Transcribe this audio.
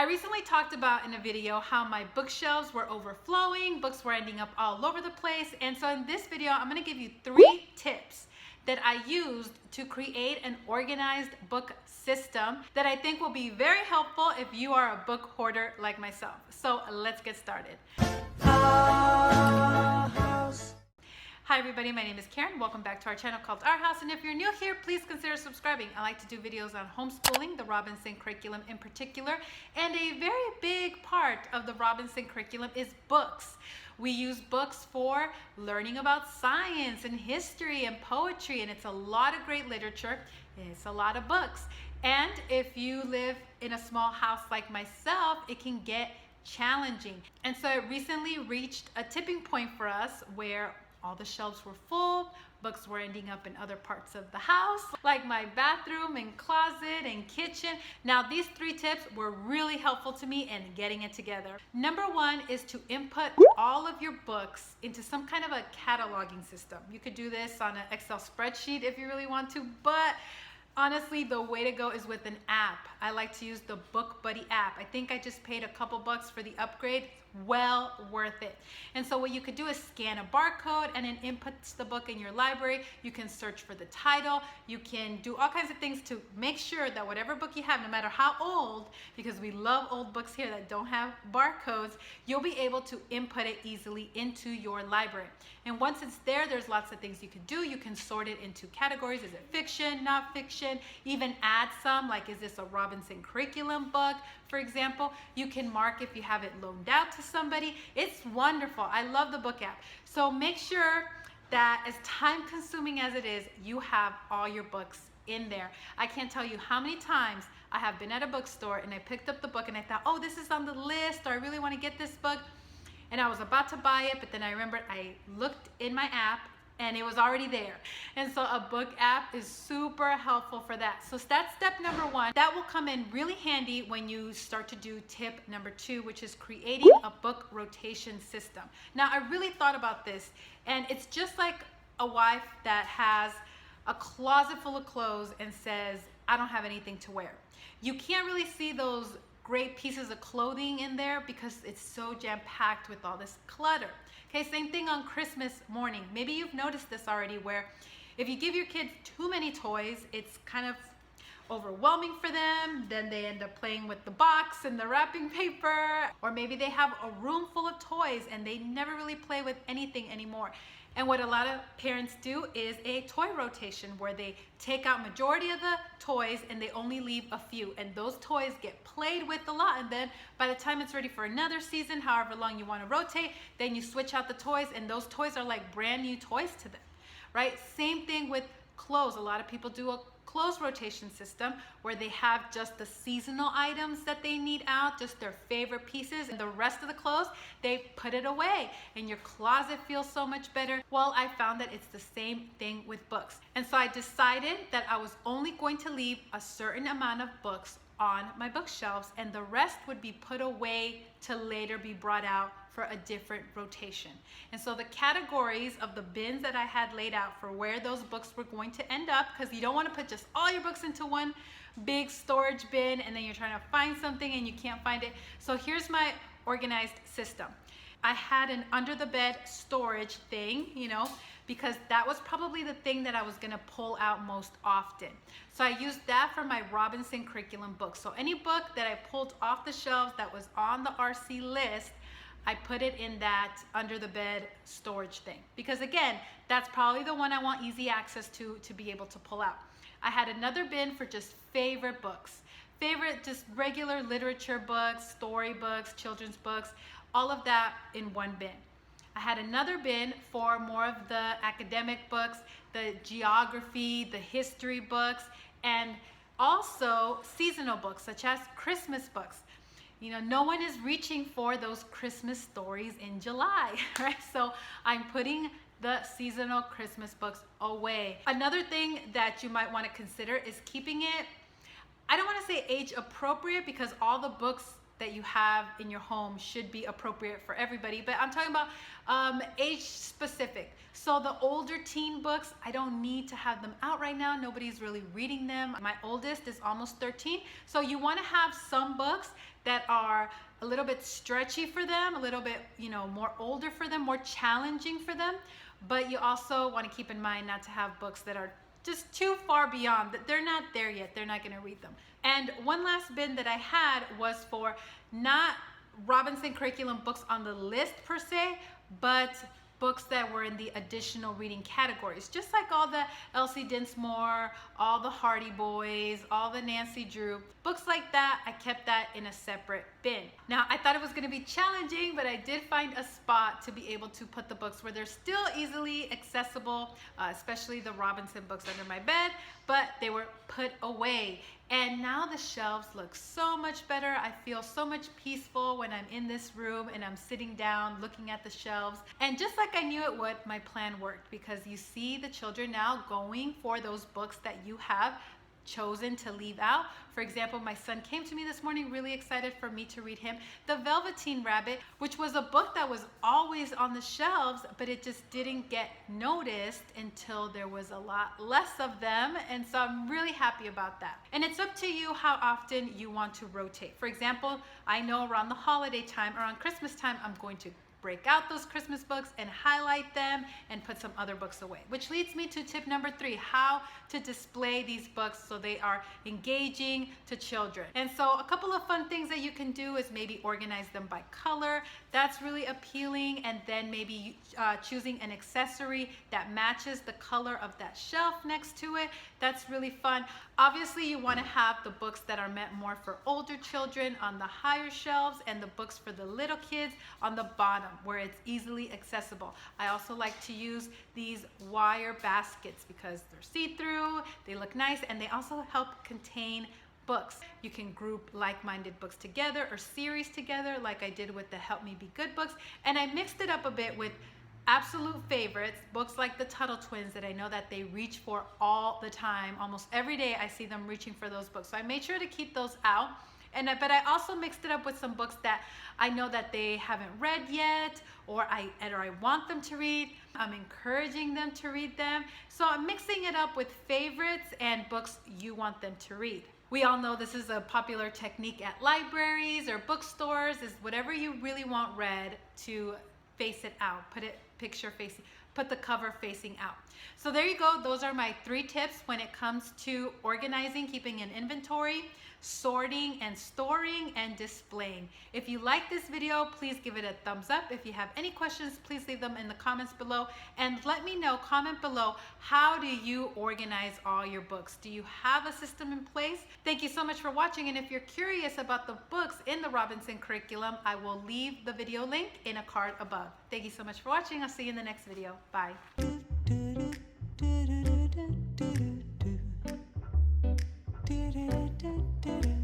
I recently talked about in a video how my bookshelves were overflowing, books were ending up all over the place, and so in this video I'm going to give you 3 tips that I used to create an organized book system that I think will be very helpful if you are a book hoarder like myself. So let's get started. Hi everybody, my name is Karen. Welcome back to our channel called Our House, and if you're new here, please consider subscribing. I like to do videos on homeschooling, the Robinson curriculum in particular, and a very big part of the Robinson curriculum is books. We use books for learning about science and history and poetry, and it's a lot of great literature. It's a lot of books. And if you live in a small house like myself, it can get challenging. And so it recently reached a tipping point for us where all the shelves were full, books were ending up in other parts of the house, like my bathroom and closet and kitchen. Now, these 3 tips were really helpful to me in getting it together. Number 1 is to input all of your books into some kind of a cataloging system. You could do this on an Excel spreadsheet if you really want to, but honestly, the way to go is with an app. I like to use the Book Buddy app. I think I just paid a couple bucks for the upgrade. Well worth it. And so what you could do is scan a barcode and it inputs the book in your library. You can search for the title. You can do all kinds of things to make sure that whatever book you have, no matter how old, because we love old books here that don't have barcodes, you'll be able to input it easily into your library. And once it's there, there's lots of things you can do. You can sort it into categories. Is it fiction, not fiction? Even add some, like is this a Robinson curriculum book, for example? You can mark if you have it loaned out to somebody. It's wonderful. I love the book app. So make sure that as time consuming as it is, you have all your books in there. I can't tell you how many times I have been at a bookstore and I picked up the book and I thought, oh, this is on the list, or I really want to get this book. And I was about to buy it, but then I remembered I looked in my app and it was already there. And so a book app is super helpful for that. So that's step number 1. That will come in really handy when you start to do tip number 2, which is creating a book rotation system. Now, I really thought about this, and it's just like a wife that has a closet full of clothes and says, I don't have anything to wear. You can't really see those great pieces of clothing in there because it's so jam-packed with all this clutter. Okay, same thing on Christmas morning. Maybe you've noticed this already, where if you give your kids too many toys, it's kind of overwhelming for them. Then they end up playing with the box and the wrapping paper, or maybe they have a room full of toys and they never really play with anything anymore. And what a lot of parents do is a toy rotation, where they take out majority of the toys and they only leave a few, and those toys get played with a lot, and then by the time it's ready for another season, however long you want to rotate, then you switch out the toys, and those toys are like brand new toys to them, right? Same thing with clothes. A lot of people do a clothes rotation system where they have just the seasonal items that they need out, just their favorite pieces, and the rest of the clothes, they put it away and your closet feels so much better. Well, I found that it's the same thing with books. And so I decided that I was only going to leave a certain amount of books on my bookshelves, and the rest would be put away to later be brought out for a different rotation. And so the categories of the bins that I had laid out for where those books were going to end up, because you don't want to put just all your books into one big storage bin and then you're trying to find something and you can't find it. So here's my organized system. I had an under the bed storage thing, because that was probably the thing that I was gonna pull out most often. So I used that for my Robinson curriculum book. So any book that I pulled off the shelves that was on the RC list, I put it in that under the bed storage thing. Because again, that's probably the one I want easy access to be able to pull out. I had another bin for just favorite books. Favorite, just regular literature books, story books, children's books, all of that in one bin. I had another bin for more of the academic books, the geography, the history books, and also seasonal books such as Christmas books. No one is reaching for those Christmas stories in July, right? So I'm putting the seasonal Christmas books away. Another thing that you might want to consider is keeping it, I don't want to say age appropriate, because all the books that you have in your home should be appropriate for everybody, but I'm talking about age specific. So the older teen books, I don't need to have them out right now. Nobody's really reading them. My oldest is almost 13. So you want to have some books that are a little bit stretchy for them, a little bit, more older for them, more challenging for them. But you also want to keep in mind not to have books that are just too far beyond, that they're not there yet. They're not going to read them. And one last bin that I had was for not Robinson curriculum books on the list per se, but books that were in the additional reading categories. Just like all the Elsie Dinsmore, all the Hardy Boys, all the Nancy Drew, books like that, I kept that in a separate bin. Now, I thought it was gonna be challenging, but I did find a spot to be able to put the books where they're still easily accessible, especially the Robinson books under my bed, but they were put away. And now the shelves look so much better. I feel so much peaceful when I'm in this room and I'm sitting down looking at the shelves. And just like I knew it would, my plan worked, because you see the children now going for those books that you have chosen to leave out. For example, my son came to me this morning really excited for me to read him The Velveteen Rabbit, which was a book that was always on the shelves, but it just didn't get noticed until there was a lot less of them. And so I'm really happy about that. And it's up to you how often you want to rotate. For example, I know around the holiday time or on Christmas time, I'm going to break out those Christmas books and highlight them and put some other books away. Which leads me to tip number 3, how to display these books so they are engaging to children. And so a couple of fun things that you can do is maybe organize them by color. That's really appealing. And then maybe choosing an accessory that matches the color of that shelf next to it. That's really fun. Obviously, you want to have the books that are meant more for older children on the higher shelves and the books for the little kids on the bottom where it's easily accessible. I also like to use these wire baskets because they're see-through, they look nice, and they also help contain books. You can group like-minded books together or series together like I did with the Help Me Be Good books. And I mixed it up a bit with absolute favorites, books like the Tuttle Twins that I know that they reach for all the time. Almost every day I see them reaching for those books. So I made sure to keep those out. But I also mixed it up with some books that I know that they haven't read yet, or I want them to read. I'm encouraging them to read them. So I'm mixing it up with favorites and books you want them to read. We all know this is a popular technique at libraries or bookstores, is whatever you really want read to face it out, put the cover facing out. So there you go. Those are my 3 tips when it comes to organizing, keeping an inventory, sorting and storing, and displaying. If you like this video, please give it a thumbs up. If you have any questions, please leave them in the comments below, and let me know, comment below, how do you organize all your books? Do you have a system in place? Thank you so much for watching, and if you're curious about the books in the Robinson curriculum, I will leave the video link in a card above. Thank you so much for watching. I'll see you in the next video. Bye. Do